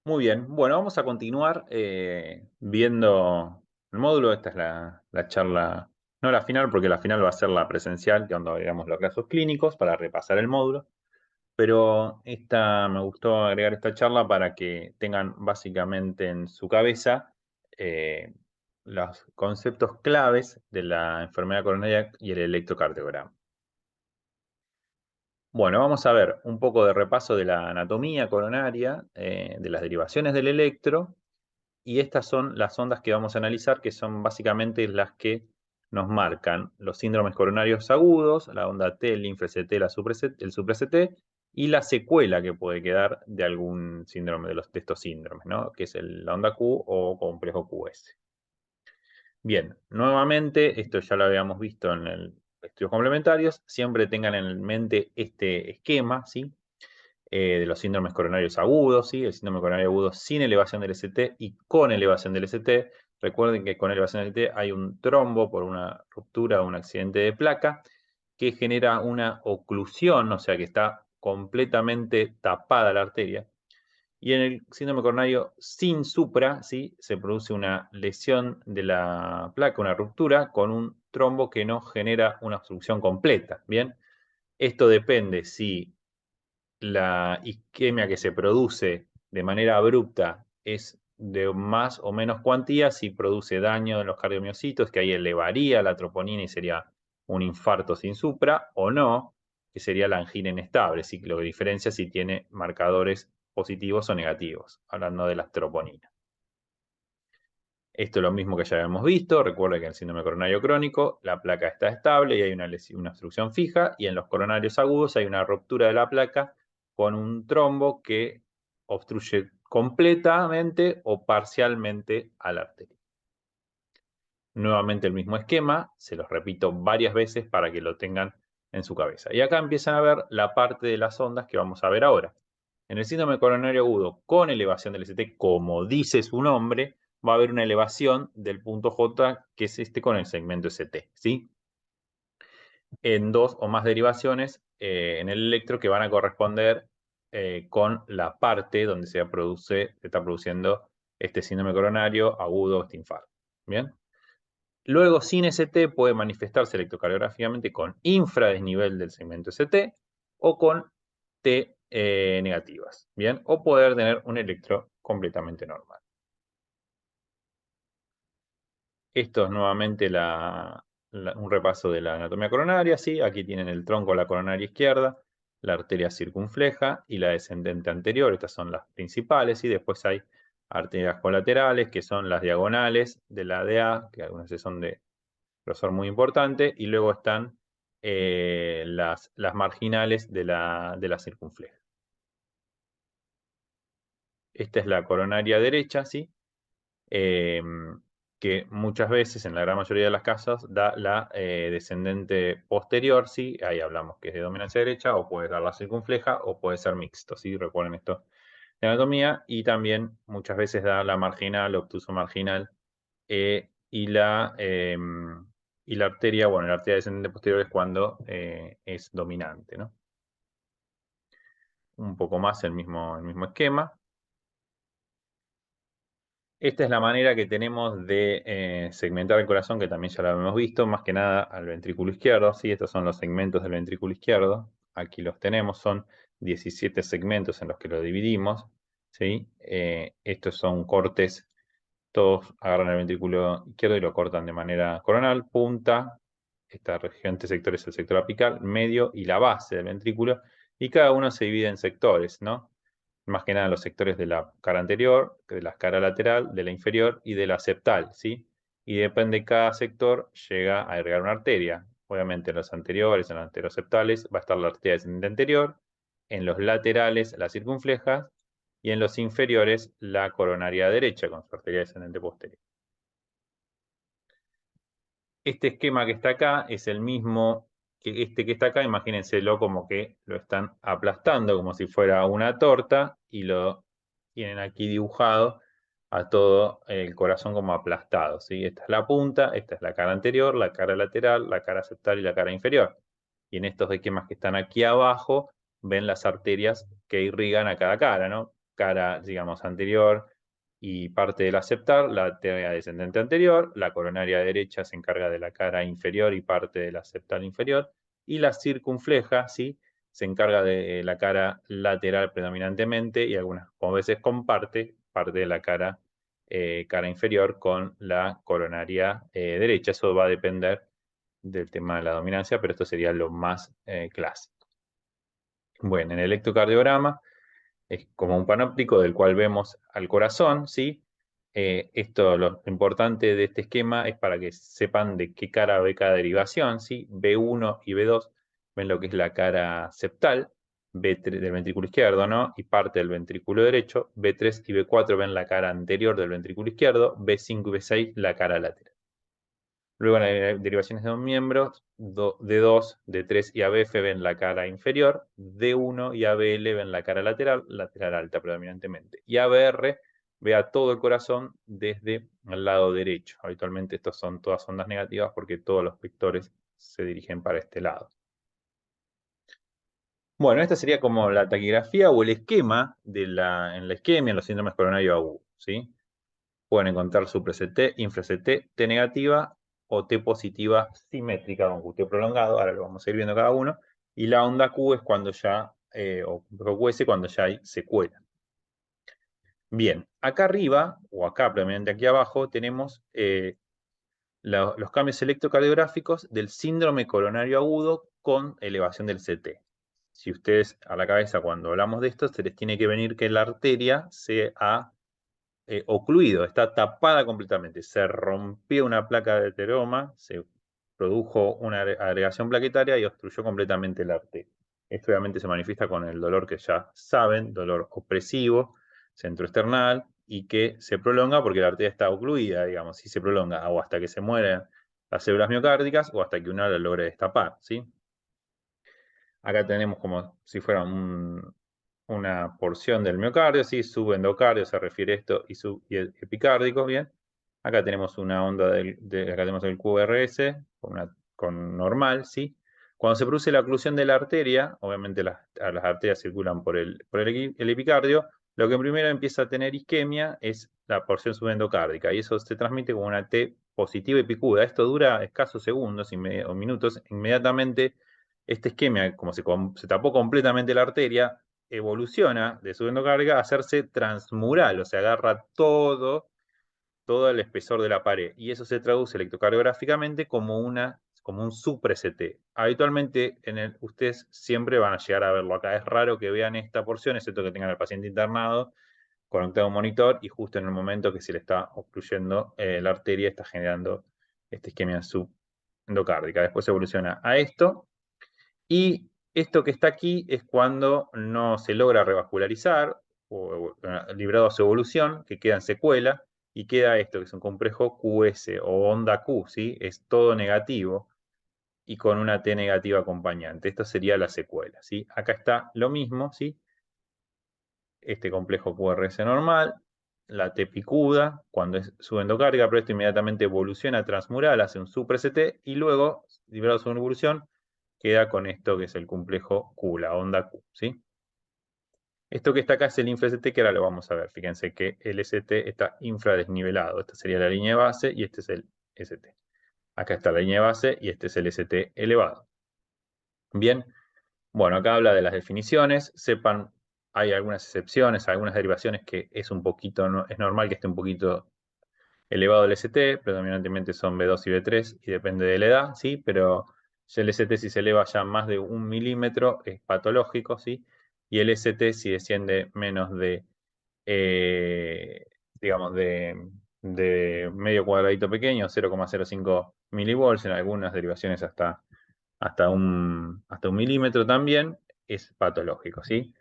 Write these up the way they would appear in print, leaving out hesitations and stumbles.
Muy bien, bueno, vamos a continuar viendo el módulo. Esta es la charla, no la final, porque la final va a ser la presencial, que cuando veamos los casos clínicos para repasar el módulo. Pero me gustó agregar esta charla para que tengan básicamente en su cabeza eh, los conceptos claves de la enfermedad coronaria y el electrocardiograma. Bueno, vamos a ver un poco de repaso de la anatomía coronaria, de las derivaciones del electro. Y estas son las ondas que vamos a analizar, que son básicamente las que nos marcan los síndromes coronarios agudos, la onda T, el linfe-CT, el supra-CT, y la secuela que puede quedar de algún síndrome de estos síndromes, ¿no? Que es la onda Q o complejo QS. Bien, nuevamente, esto ya lo habíamos visto en el estudios complementarios, siempre tengan en mente este esquema, ¿sí? De los síndromes coronarios agudos, ¿sí? El síndrome coronario agudo sin elevación del ST y con elevación del ST. Recuerden que con elevación del ST hay un trombo por una ruptura o un accidente de placa que genera una oclusión, o sea que está completamente tapada la arteria. Y en el síndrome coronario sin supra, ¿sí? Se produce una lesión de la placa, una ruptura, con un trombo que no genera una obstrucción completa. Bien, esto depende si la isquemia que se produce de manera abrupta es de más o menos cuantía, si produce daño en los cardiomiocitos, que ahí elevaría la troponina y sería un infarto sin supra, o no, que sería la angina inestable, ¿sí? Lo que diferencia si tiene marcadores positivos o negativos, hablando de las troponinas. Esto es lo mismo que ya habíamos visto. Recuerden que en el síndrome coronario crónico la placa está estable y hay una obstrucción fija, y en los coronarios agudos hay una ruptura de la placa con un trombo que obstruye completamente o parcialmente a la arteria. Nuevamente el mismo esquema, se los repito varias veces para que lo tengan en su cabeza. Y acá empiezan a ver la parte de las ondas que vamos a ver ahora. En el síndrome coronario agudo con elevación del ST, como dice su nombre, va a haber una elevación del punto J, que es este con el segmento ST, ¿sí? En dos o más derivaciones en el electro que van a corresponder con la parte donde se está produciendo este síndrome coronario agudo, este infarto. ¿Bien? Luego, sin ST puede manifestarse electrocardiográficamente con infradesnivel del segmento ST o con T negativas, ¿bien? O poder tener un electro completamente normal. Esto es nuevamente un repaso de la anatomía coronaria, ¿sí? Aquí tienen el tronco de la coronaria izquierda, la arteria circunfleja y la descendente anterior. Estas son las principales, y después hay arterias colaterales, que son las diagonales de la DA, que algunas son de grosor muy importante, y luego están las marginales de la circunfleja. Esta es la coronaria derecha, ¿sí? Que muchas veces, en la gran mayoría de las casas, da la descendente posterior, ¿sí? Ahí hablamos que es de dominancia derecha, o puede dar la circunfleja, o puede ser mixto, ¿sí? Recuerden esto de anatomía. Y también muchas veces da la marginal, obtuso marginal, y la arteria, bueno, la arteria descendente posterior es cuando es dominante, ¿no? Un poco más el mismo esquema. Esta es la manera que tenemos de segmentar el corazón, que también ya lo hemos visto, más que nada al ventrículo izquierdo, ¿sí? Estos son los segmentos del ventrículo izquierdo. Aquí los tenemos, son 17 segmentos en los que lo dividimos, ¿sí? Estos son cortes. Todos agarran el ventrículo izquierdo y lo cortan de manera coronal, punta. Esta región, este sector es el sector apical, medio y la base del ventrículo, y cada uno se divide en sectores, ¿no? Más que nada los sectores de la cara anterior, de la cara lateral, de la inferior y de la septal, ¿sí? Y depende de cada sector, llega a irrigar una arteria. Obviamente en los anteriores, en los anteroseptales, va a estar la arteria descendente anterior, en los laterales la circunfleja, y en los inferiores la coronaria derecha con su arteria descendente posterior. Este esquema que está acá es el mismo que este que está acá. Imagínenselo como que lo están aplastando como si fuera una torta, y lo tienen aquí dibujado a todo el corazón como aplastado, ¿sí? Esta es la punta, esta es la cara anterior, la cara lateral, la cara septal y la cara inferior. Y en estos esquemas que están aquí abajo ven las arterias que irrigan a cada cara, ¿no? cara, digamos, anterior y parte del septal, la arteria descendente anterior, la coronaria derecha se encarga de la cara inferior y parte de la septal inferior, y la circunfleja, ¿sí?, se encarga de la cara lateral predominantemente y algunas veces comparte parte de la cara, cara inferior con la coronaria derecha. Eso va a depender del tema de la dominancia, pero esto sería lo más clásico. Bueno, en el electrocardiograma es como un panóptico del cual vemos al corazón, ¿sí? Esto, lo importante de este esquema es para que sepan de qué cara ve cada derivación, ¿sí? B1 y B2 ven lo que es la cara septal, B3 del ventrículo izquierdo, ¿no? Y parte del ventrículo derecho, B3 y B4 ven la cara anterior del ventrículo izquierdo, B5 y B6 la cara lateral. Luego en las derivaciones de dos miembros, D2, D3 y ABF ven la cara inferior, D1 y ABL ven la cara lateral, lateral alta predominantemente. Y ABR ve a todo el corazón desde el lado derecho. Habitualmente estas son todas ondas negativas porque todos los vectores se dirigen para este lado. Bueno, esta sería como la taquigrafía o el esquema en la isquemia, en los síndromes coronarios agudos, ¿sí? Pueden encontrar supra-CT, infra-CT, T negativa o T positiva simétrica con QT prolongado. Ahora lo vamos a ir viendo cada uno. Y la onda Q es cuando ya, o QS cuando ya hay secuela. Bien, acá arriba, o acá, previamente aquí abajo, tenemos los cambios electrocardiográficos del síndrome coronario agudo con elevación del CT. Si ustedes a la cabeza cuando hablamos de esto, se les tiene que venir que la arteria se ha ocluido, está tapada completamente. Se rompió una placa de ateroma, se produjo una agregación plaquetaria y obstruyó completamente la arteria. Esto obviamente se manifiesta con el dolor que ya saben, dolor opresivo, centroesternal, y que se prolonga porque la arteria está ocluida, digamos, si se prolonga o hasta que se mueren las células miocárdicas o hasta que una la logre destapar, ¿sí? Acá tenemos como si fuera una porción del miocardio, ¿sí? Subendocardio se refiere a esto, y el epicárdico, ¿bien? Acá tenemos una onda acá tenemos el QRS con normal, ¿sí? Cuando se produce la oclusión de la arteria, obviamente las arterias circulan por el epicardio, lo que primero empieza a tener isquemia es la porción subendocárdica, y eso se transmite como una T positiva y picuda. Esto dura escasos segundos o minutos. Inmediatamente este isquemia, como se tapó completamente la arteria, evoluciona de subendocárdica a hacerse transmural, o sea, agarra todo el espesor de la pared, y eso se traduce electrocardiográficamente como un supra-CT. Habitualmente ustedes siempre van a llegar a verlo acá. Es raro que vean esta porción, excepto que tengan al paciente internado conectado a un monitor y justo en el momento que se le está obstruyendo la arteria está generando esta isquemia subendocárdica. Después evoluciona a esto, y esto que está aquí es cuando no se logra revascularizar o librado a su evolución, que queda en secuela, y queda esto, que es un complejo QS o onda Q, ¿sí? Es todo negativo y con una T negativa acompañante. Esto sería la secuela, ¿sí? Acá está lo mismo, ¿sí? Este complejo QRS normal, la T picuda, cuando es subendocárdica, pero esto inmediatamente evoluciona transmural, hace un supra-CT, y luego, liberado su evolución, queda con esto que es el complejo Q, la onda Q, ¿sí? Esto que está acá es el infra-ST, que ahora lo vamos a ver. Fíjense que el ST está infradesnivelado. Esta sería la línea de base y este es el ST. Acá está la línea de base y este es el ST elevado. Bien, bueno, acá habla de las definiciones. Sepan, hay algunas excepciones, algunas derivaciones que es es normal que esté un poquito elevado el ST, predominantemente son B2 y B3 y depende de la edad, ¿sí? Pero ya el ST si se eleva ya más de 1 milímetro es patológico, ¿sí? Y el ST si desciende menos de, digamos, de medio cuadradito pequeño, 0,05 milivolts, en algunas derivaciones hasta un milímetro también, es patológico, ¿sí?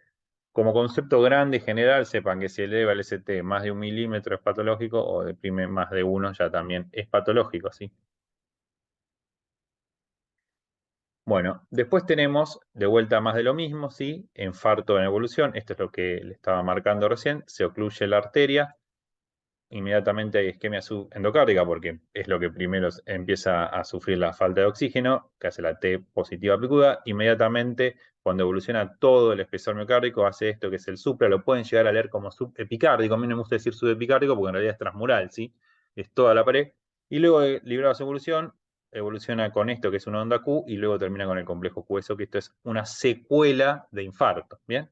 Como concepto grande y general, sepan que si eleva el ST más de 1 milímetro es patológico, o deprime más de 1 ya también es patológico, ¿sí? Bueno, después tenemos de vuelta más de lo mismo, ¿sí? Infarto en evolución, esto es lo que le estaba marcando recién, se ocluye la arteria, inmediatamente hay isquemia subendocárdica porque es lo que primero empieza a sufrir la falta de oxígeno, que hace la T positiva picuda. Inmediatamente, cuando evoluciona todo el espesor miocárdico, hace esto que es el supra. Lo pueden llegar a leer como subepicárdico. A mí no me gusta decir subepicárdico porque en realidad es transmural, ¿sí? Es toda la pared. Y luego de librado su evolución, evoluciona con esto que es una onda Q y luego termina con el complejo QSO, que esto es una secuela de infarto, ¿bien?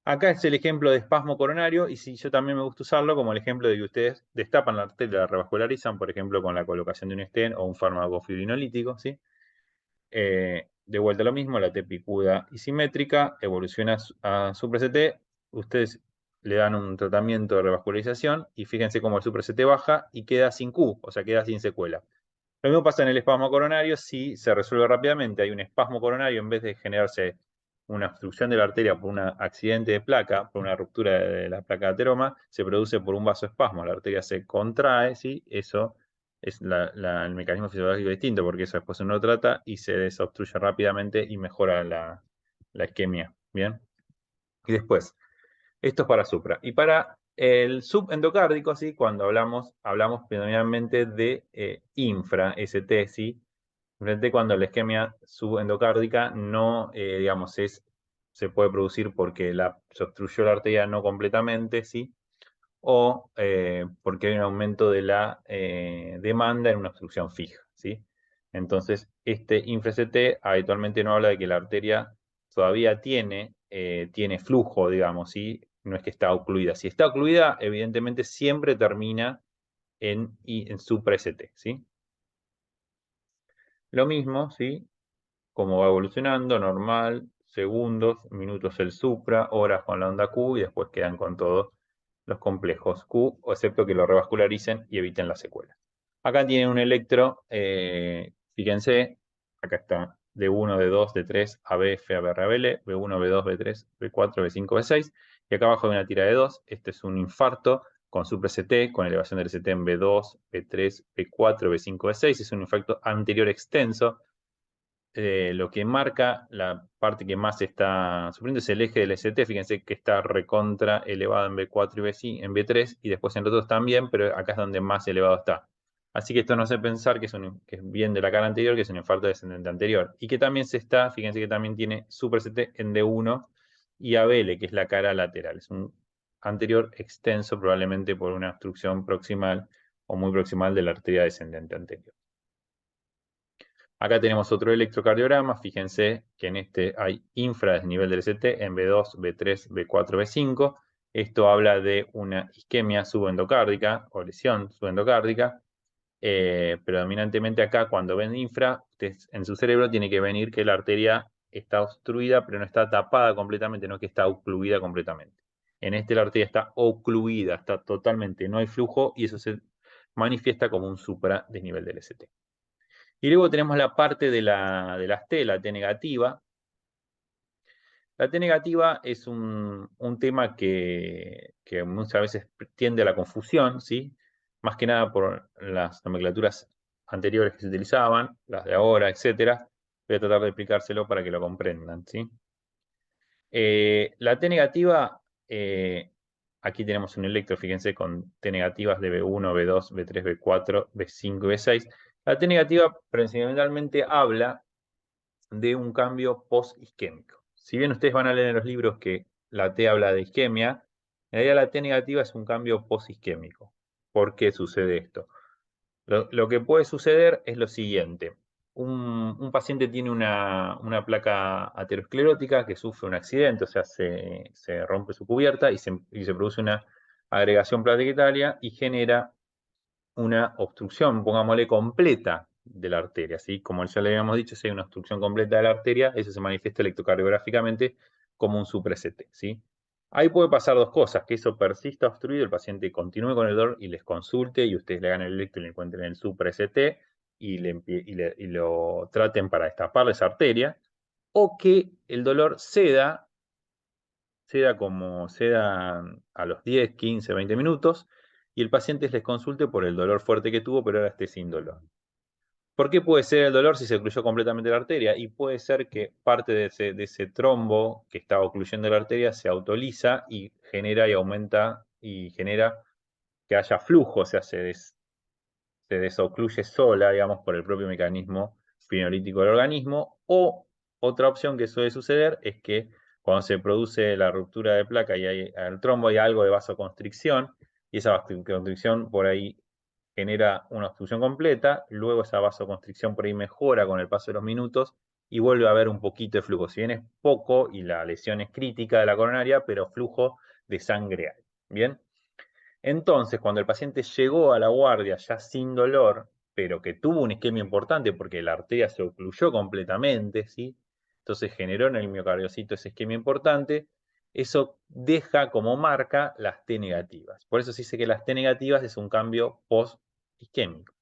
Acá es el ejemplo de espasmo coronario, y si yo también me gusta usarlo como el ejemplo de que ustedes destapan la arteria, la revascularizan, por ejemplo, con la colocación de un stent o un fármaco fibrinolítico, ¿sí? De vuelta a lo mismo, la T picuda y simétrica evoluciona a supra-CT, ustedes le dan un tratamiento de revascularización y fíjense cómo el supra-CT baja y queda sin Q, o sea, queda sin secuela. Lo mismo pasa en el espasmo coronario, si se resuelve rápidamente, hay un espasmo coronario, en vez de generarse una obstrucción de la arteria por un accidente de placa, por una ruptura de la placa de ateroma, se produce por un vasoespasmo, la arteria se contrae, ¿sí? Eso es el mecanismo fisiológico distinto, porque eso después uno lo trata y se desobstruye rápidamente y mejora la isquemia, ¿bien? Y después, esto es para supra. Y para el subendocárdico, ¿sí? Cuando hablamos predominantemente de infra, ST, ¿sí? Frente cuando la isquemia subendocárdica no, digamos, se puede producir porque se obstruyó la arteria no completamente, ¿sí? O porque hay un aumento de la demanda en una obstrucción fija, ¿sí? Entonces, este infra-CT habitualmente no habla de que la arteria todavía tiene flujo, digamos, ¿sí? No es que está ocluida. Si está ocluida, evidentemente siempre termina en supra-ST, ¿sí? Lo mismo, ¿sí? Como va evolucionando, normal, segundos, minutos el supra, horas con la onda Q y después quedan con todos los complejos Q, excepto que lo revascularicen y eviten la secuela. Acá tienen un electro, fíjense, acá está D1, D2, D3, AB, F, AB, RABL, B1, B2, B3, B4, B5, B6, y acá abajo hay una tira de 2, este es un infarto con supra CT, con elevación del CT en B2, B3, B4, B5, B6, es un infarto anterior extenso. Lo que marca la parte que más está sufriendo es el eje del ST. Fíjense que está recontra elevado en B4 y B5, en B3 y después en los otros también, pero acá es donde más elevado está. Así que esto nos hace pensar que es bien de la cara anterior, que es un infarto descendente anterior. Y que también fíjense que también tiene super CT en D1 y ABL, que es la cara lateral. Es un anterior extenso, probablemente por una obstrucción proximal o muy proximal de la arteria descendente anterior. Acá tenemos otro electrocardiograma, fíjense que en este hay infradesnivel del ST en B2, B3, B4, B5. Esto habla de una isquemia subendocárdica o lesión subendocárdica. Predominantemente acá, cuando ven infra, en su cerebro tiene que venir que la arteria está obstruida, pero no está tapada completamente, no que está ocluida completamente. En este la arteria está ocluida, está totalmente, no hay flujo y eso se manifiesta como un supradesnivel del ST. Y luego tenemos la parte de las T, la T negativa. La T negativa es un tema que muchas veces tiende a la confusión, ¿sí? Más que nada por las nomenclaturas anteriores que se utilizaban, las de ahora, etcétera. Voy a tratar de explicárselo para que lo comprendan, ¿sí? La T negativa, aquí tenemos un electro, fíjense, con T negativas de B1, B2, B3, B4, B5 y B6. La T negativa principalmente habla de un cambio post-isquémico. Si bien ustedes van a leer en los libros que la T habla de isquemia, en realidad la T negativa es un cambio post-isquémico. ¿Por qué sucede esto? Lo que puede suceder es lo siguiente. Un paciente tiene una placa aterosclerótica que sufre un accidente, o sea, se rompe su cubierta y se produce una agregación plaquetaria y genera una obstrucción, pongámosle, completa de la arteria, ¿sí? Como ya le habíamos dicho, si hay una obstrucción completa de la arteria, eso se manifiesta electrocardiográficamente como un supra-CT, ¿sí? Ahí puede pasar dos cosas, que eso persista obstruido, el paciente continúe con el dolor y les consulte y ustedes le hagan el electro y le encuentren el supra-CT y lo traten para destaparle esa arteria, o que el dolor ceda a los 10, 15, 20 minutos y el paciente les consulte por el dolor fuerte que tuvo, pero ahora esté sin dolor. ¿Por qué puede ser el dolor si se ocluyó completamente la arteria? Y puede ser que parte de ese trombo que está ocluyendo la arteria se autoliza y genera y aumenta y genera que haya flujo, o sea, se desocluye sola, digamos, por el propio mecanismo espinolítico del organismo, o otra opción que suele suceder es que cuando se produce la ruptura de placa y hay el trombo, hay algo de vasoconstricción, y esa vasoconstricción por ahí genera una obstrucción completa, luego esa vasoconstricción por ahí mejora con el paso de los minutos y vuelve a haber un poquito de flujo. Si bien es poco y la lesión es crítica de la coronaria, pero flujo de sangre hay. ¿Bien? Entonces, cuando el paciente llegó a la guardia ya sin dolor, pero que tuvo una isquemia importante porque la arteria se ocluyó completamente, ¿sí? Entonces generó en el miocardiocito esa isquemia importante, eso deja como marca las T negativas. Por eso se dice que las T negativas es un cambio post-isquémico.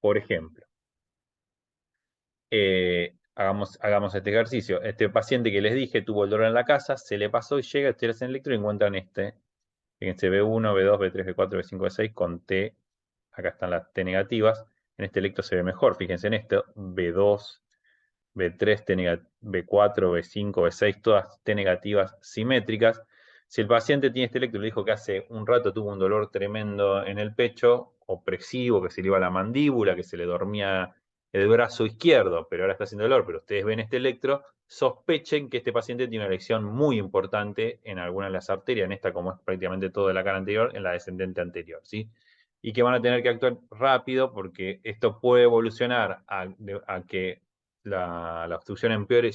Por ejemplo, hagamos este ejercicio. Este paciente que les dije tuvo el dolor en la casa, se le pasó y llega, ustedes en electro y encuentran fíjense, B1, B2, B3, B4, B5, B6 con T. Acá están las T negativas. En este electro se ve mejor. Fíjense en esto. B2, B3, B4, B5, B6, todas T negativas simétricas. Si el paciente tiene este electro y le dijo que hace un rato tuvo un dolor tremendo en el pecho, opresivo, que se le iba la mandíbula, que se le dormía el brazo izquierdo, pero ahora está haciendo dolor, pero ustedes ven este electro, sospechen que este paciente tiene una lesión muy importante en alguna de las arterias, en esta como es prácticamente toda la cara anterior, en la descendente anterior, ¿sí? Y que van a tener que actuar rápido porque esto puede evolucionar a que la obstrucción empeore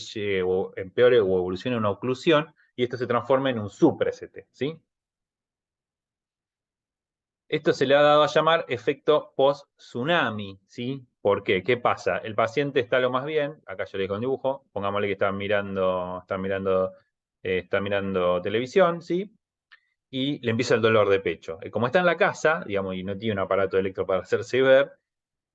o evolucione a una oclusión y esto se transforma en un super ST, ¿sí? Esto se le ha dado a llamar efecto post-tsunami, ¿sí? ¿Por qué? ¿Qué pasa? El paciente está lo más bien, acá yo le dejo un dibujo, pongámosle que está mirando televisión, ¿sí? Y le empieza el dolor de pecho. Como está en la casa, digamos, y no tiene un aparato electro para hacerse ver,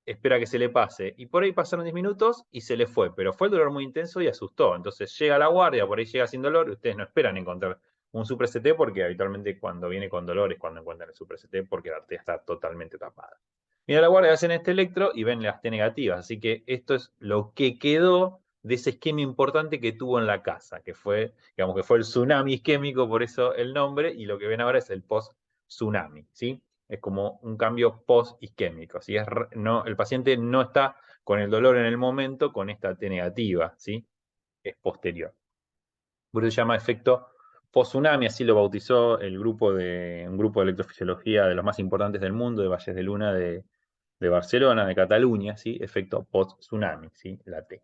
espera que se le pase. Y por ahí pasaron 10 minutos y se le fue, pero fue el dolor muy intenso y asustó. Entonces llega a la guardia, por ahí llega sin dolor, y ustedes no esperan encontrar un super CT porque habitualmente cuando viene con dolor es cuando encuentran el super CT porque la arteria está totalmente tapada. Viene a la guardia, hacen este electro y ven las T negativas. Así que esto es lo que quedó de ese esquema importante que tuvo en la casa, que fue, digamos que fue el tsunami isquémico, por eso el nombre, y lo que ven ahora es el post-tsunami, ¿sí? Es como un cambio post-isquémico. ¿Sí? No, el paciente no está con el dolor en el momento con esta T negativa, ¿sí? Es posterior. Por eso se llama efecto post-tsunami, así lo bautizó un grupo de electrofisiología de los más importantes del mundo, de Valles de Luna de Barcelona, de Cataluña, ¿sí? Efecto post-tsunami, ¿sí? La T.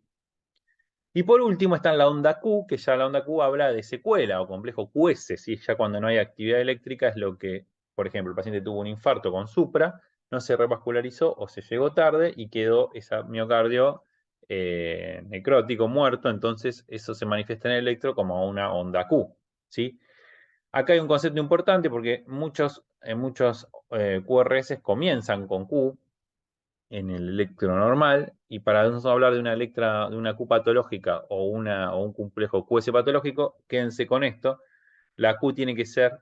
Y por último está la onda Q, que ya la onda Q habla de secuela o complejo QS, ¿sí? Ya cuando no hay actividad eléctrica es lo que, por ejemplo, el paciente tuvo un infarto con supra, no se revascularizó o se llegó tarde y quedó ese miocardio necrótico, muerto, entonces eso se manifiesta en el electro como una onda Q, ¿sí? Acá hay un concepto importante porque muchos QRS comienzan con Q, en el electro normal, y para nosotros hablar de una Q patológica o un complejo QS patológico, quédense con esto. La Q tiene que ser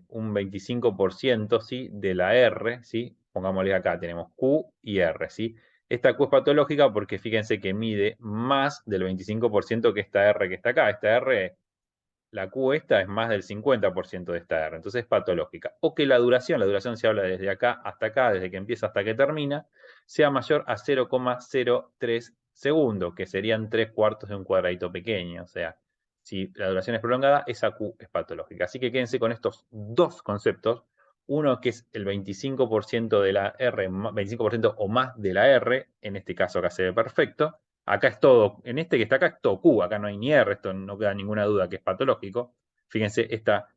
un 25%, ¿sí? De la R, ¿sí? Pongámosle acá, tenemos Q y R, ¿sí? Esta Q es patológica porque fíjense que mide más del 25% que esta R que está acá. Esta R, la Q esta es más del 50% de esta R, entonces es patológica. O que la duración se habla desde acá hasta acá, desde que empieza hasta que termina, sea mayor a 0,03 segundos, que serían 3/4 de un cuadradito pequeño. O sea, si la duración es prolongada, esa Q es patológica. Así que quédense con estos dos conceptos. Uno que es el 25% de la R, 25% o más de la R, en este caso acá se ve perfecto. Acá es todo, en este que está acá es todo Q, acá no hay ni R, esto no queda ninguna duda que es patológico. Fíjense, esta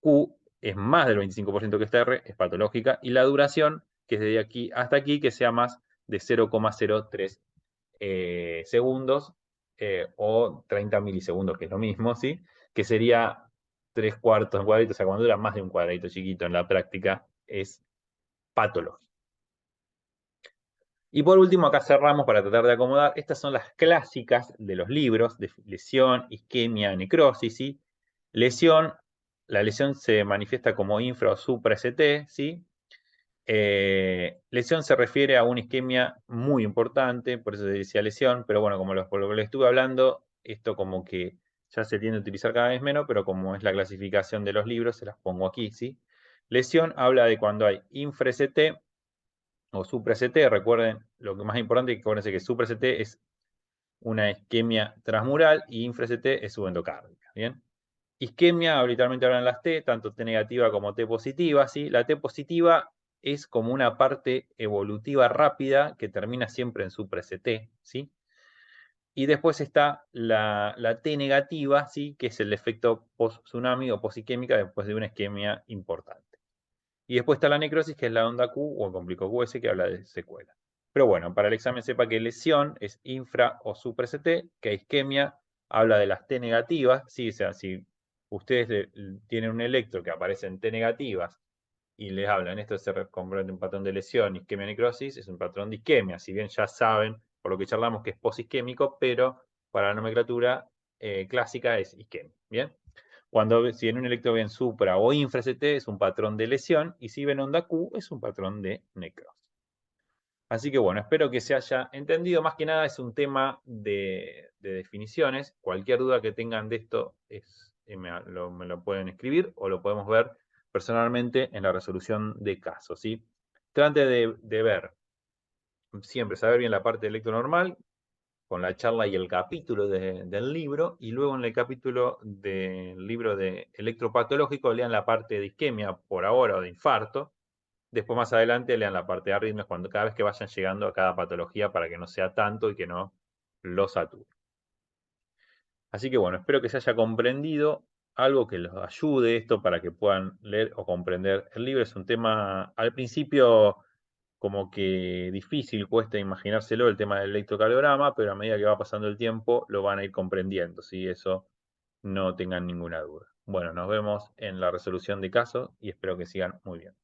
Q es más del 25% que esta R, es patológica, y la duración, que es de aquí hasta aquí, que sea más de 0,03 segundos o 30 milisegundos, que es lo mismo, ¿sí? Que sería 3/4 cuadrito, o sea, cuando dura más de un cuadradito chiquito en la práctica, es patológico. Y por último, acá cerramos para tratar de acomodar. Estas son las clásicas de los libros de lesión, isquemia, necrosis, ¿sí? Lesión, la lesión se manifiesta como infra o supra ST, ¿sí? Lesión se refiere a una isquemia muy importante, por eso se decía lesión, pero bueno, por lo que les estuve hablando, esto como que ya se tiende a utilizar cada vez menos, pero como es la clasificación de los libros, se las pongo aquí, ¿sí? Lesión habla de cuando hay infra-ST o supra-ST. Recuerden, lo que más importante es que acuérdense que supra-ST es una isquemia transmural y infra-ST es subendocárdica, ¿bien? Isquemia, habitualmente hablan las T, tanto T negativa como T positiva, ¿sí? La T positiva es como una parte evolutiva rápida que termina siempre en supra-ST, ¿sí? Y después está la T negativa, ¿sí? Que es el efecto post-tsunami o post-isquémica después de una isquemia importante. Y después está la necrosis, que es la onda Q o el complico QS, que habla de secuela. Pero bueno, para el examen sepa que lesión es infra o supra-ST, que isquemia habla de las T negativas, ¿sí? O sea, si ustedes tienen un electro que aparece en T negativas y les hablan, esto se comprende un patrón de lesión, isquemia necrosis, es un patrón de isquemia, si bien ya saben, por lo que charlamos, que es posisquémico, pero para la nomenclatura clásica es isquemia, ¿bien? Si en un electro ven supra o infra ST es un patrón de lesión, y si ven onda Q es un patrón de necrosis. Así que bueno, espero que se haya entendido. Más que nada es un tema de definiciones. Cualquier duda que tengan de esto me lo pueden escribir o lo podemos ver personalmente en la resolución de casos, ¿sí? Trate de ver, siempre saber bien la parte de electro normal, con la charla y el capítulo del libro, y luego en el capítulo del libro de electropatológico lean la parte de isquemia por ahora o de infarto. Después más adelante lean la parte de arritmias cuando cada vez que vayan llegando a cada patología para que no sea tanto y que no los sature. Así que bueno, espero que se haya comprendido algo que los ayude esto para que puedan leer o comprender el libro. Es un tema al principio como que difícil, cuesta imaginárselo el tema del electrocardiograma, pero a medida que va pasando el tiempo lo van a ir comprendiendo, ¿sí? Eso no tengan ninguna duda. Bueno, nos vemos en la resolución de casos y espero que sigan muy bien.